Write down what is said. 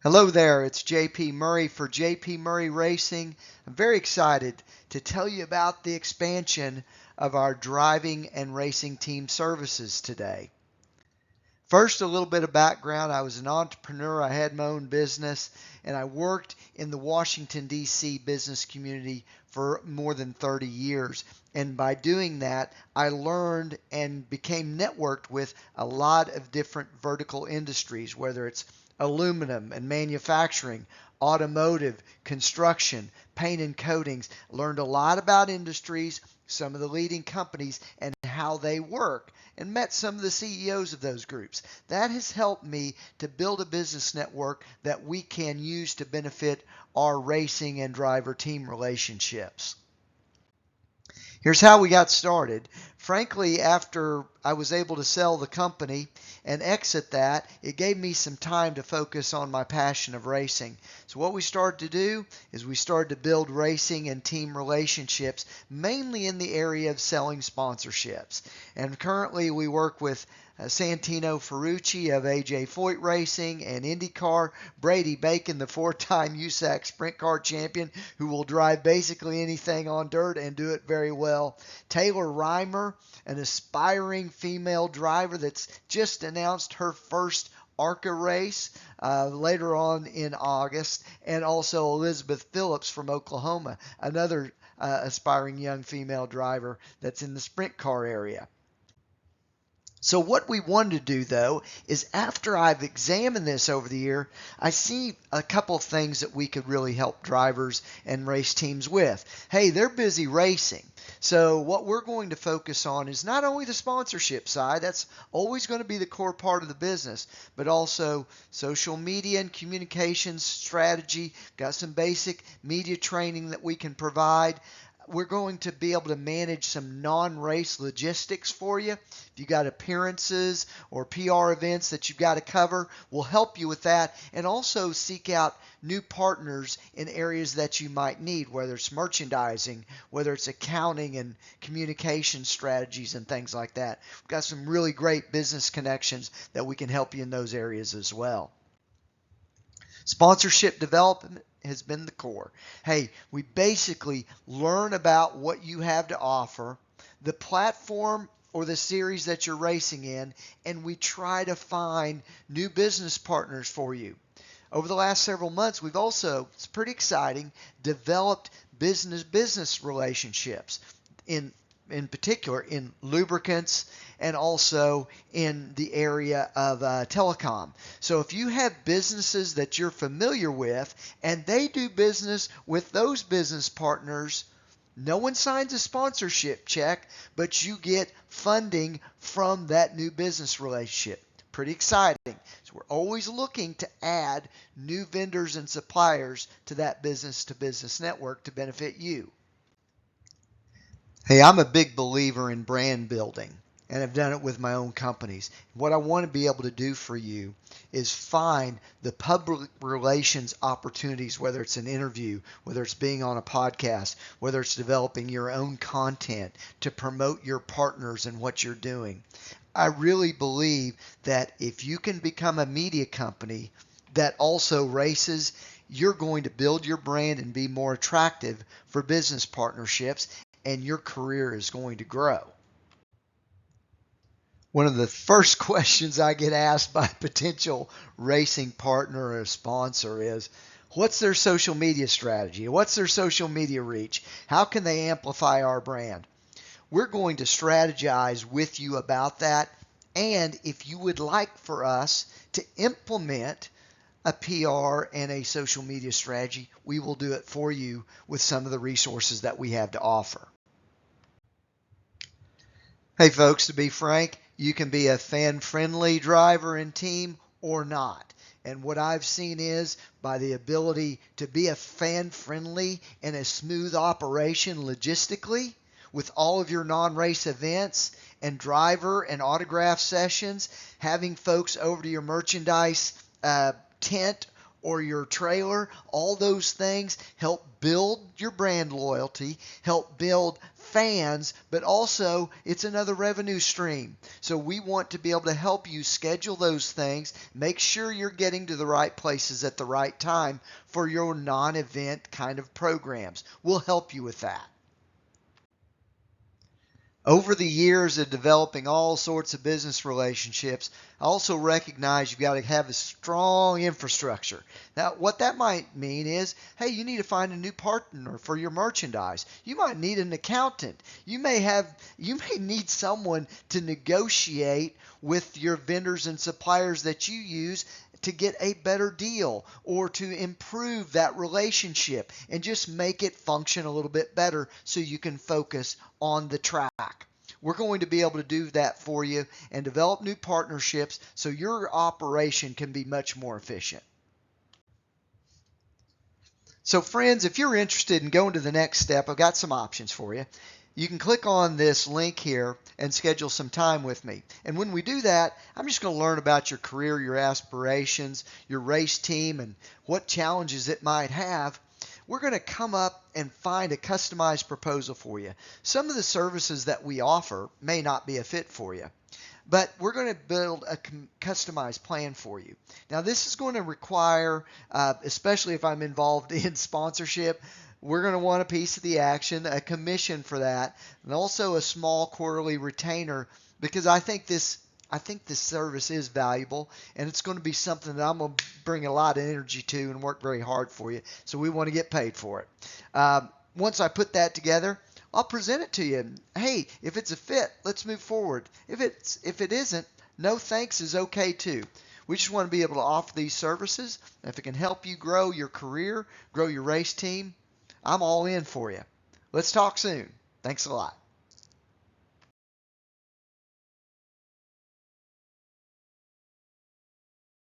Hello there, it's JP Moery for JP Moery Racing. I'm very excited to tell you about the expansion of our driving and racing team services today. First, a little bit of background. I was an entrepreneur. I had my own business, and I worked in the Washington, D.C. business community for more than 30 years. And by doing that, I learned and became networked with a lot of different vertical industries, whether it's aluminum and manufacturing, automotive, construction, paint and coatings. Learned a lot about industries, some of the leading companies, and how they work, and met some of the CEOs of those groups. That has helped me to build a business network that we can use to benefit our racing and driver team relationships. Here's how we got started. Frankly, after I was able to sell the company and exit that, it gave me some time to focus on my passion of racing. So what we started to do is we started to build racing and team relationships, mainly in the area of selling sponsorships. And currently we work with Santino Ferrucci of AJ Foyt Racing and IndyCar, Brady Bacon, the four-time USAC Sprint Car champion, who will drive basically anything on dirt and do it very well. Taylor Reimer, an aspiring female driver that's just announced her first ARCA race later on in August, and also Elizabeth Phillips from Oklahoma, another aspiring young female driver that's in the sprint car area. So what we wanted to do, though, is after I've examined this over the year, I see a couple of things that we could really help drivers and race teams with. Hey, they're busy racing. So what we're going to focus on is not only the sponsorship side, that's always going to be the core part of the business, but also social media and communications strategy. Got some basic media training that we can provide. We're going to be able to manage some non-race logistics for you. If you got appearances or PR events that you've got to cover, we'll help you with that, and also seek out new partners in areas that you might need, whether it's merchandising, whether it's accounting and communication strategies and things like that. We've got some really great business connections that we can help you in those areas as well. Sponsorship development has been the core. Hey, we basically learn about what you have to offer, the platform or the series that you're racing in, and we try to find new business partners for you. Over the last several months, we've also, it's pretty exciting, developed business relationships in particular in lubricants and also in the area of telecom. So if you have businesses that you're familiar with and they do business with those business partners, no one signs a sponsorship check, but you get funding from that new business relationship. Pretty exciting. So we're always looking to add new vendors and suppliers to that business-to-business network to benefit you. Hey, I'm a big believer in brand building, and I've done it with my own companies. What I want to be able to do for you is find the public relations opportunities, whether it's an interview, whether it's being on a podcast, whether it's developing your own content to promote your partners and what you're doing. I really believe that if you can become a media company that also races, you're going to build your brand and be more attractive for business partnerships, and your career is going to grow. One of the first questions I get asked by a potential racing partner or a sponsor is, what's their social media strategy? What's their social media reach? How can they amplify our brand? We're going to strategize with you about that, and if you would like for us to implement a PR and a social media strategy, we will do it for you with some of the resources that we have to offer. Hey folks, to be frank, you can be a fan-friendly driver and team or not. And what I've seen is by the ability to be a fan-friendly and a smooth operation logistically with all of your non-race events and driver and autograph sessions, having folks over to your merchandise tent or your trailer. All those things help build your brand loyalty, help build fans, but also it's another revenue stream. So we want to be able to help you schedule those things, make sure you're getting to the right places at the right time for your non-event kind of programs. We'll help you with that. Over the years of developing all sorts of business relationships, I also recognize you've got to have a strong infrastructure. Now, what that might mean is, hey, you need to find a new partner for your merchandise. You might need an accountant. You may need someone to negotiate with your vendors and suppliers that you use to get a better deal or to improve that relationship and just make it function a little bit better so you can focus on the track. We're going to be able to do that for you and develop new partnerships so your operation can be much more efficient. So friends, if you're interested in going to the next step, I've got some options for you. You can click on this link here and schedule some time with me. And when we do that, I'm just going to learn about your career, your aspirations, your race team, and what challenges it might have. We're going to come up and find a customized proposal for you. Some of the services that we offer may not be a fit for you, but we're going to build a customized plan for you. Now, this is going to require, especially if I'm involved in sponsorship, we're going to want a piece of the action, a commission for that, and also a small quarterly retainer, because I think this service is valuable, and it's going to be something that I'm going to bring a lot of energy to and work very hard for you. So we want to get paid for it. Once I put that together, I'll present it to you. Hey, if it's a fit, let's move forward. If it isn't, no thanks is okay too. We just want to be able to offer these services. If it can help you grow your career, grow your race team, I'm all in for you. Let's talk soon. Thanks a lot.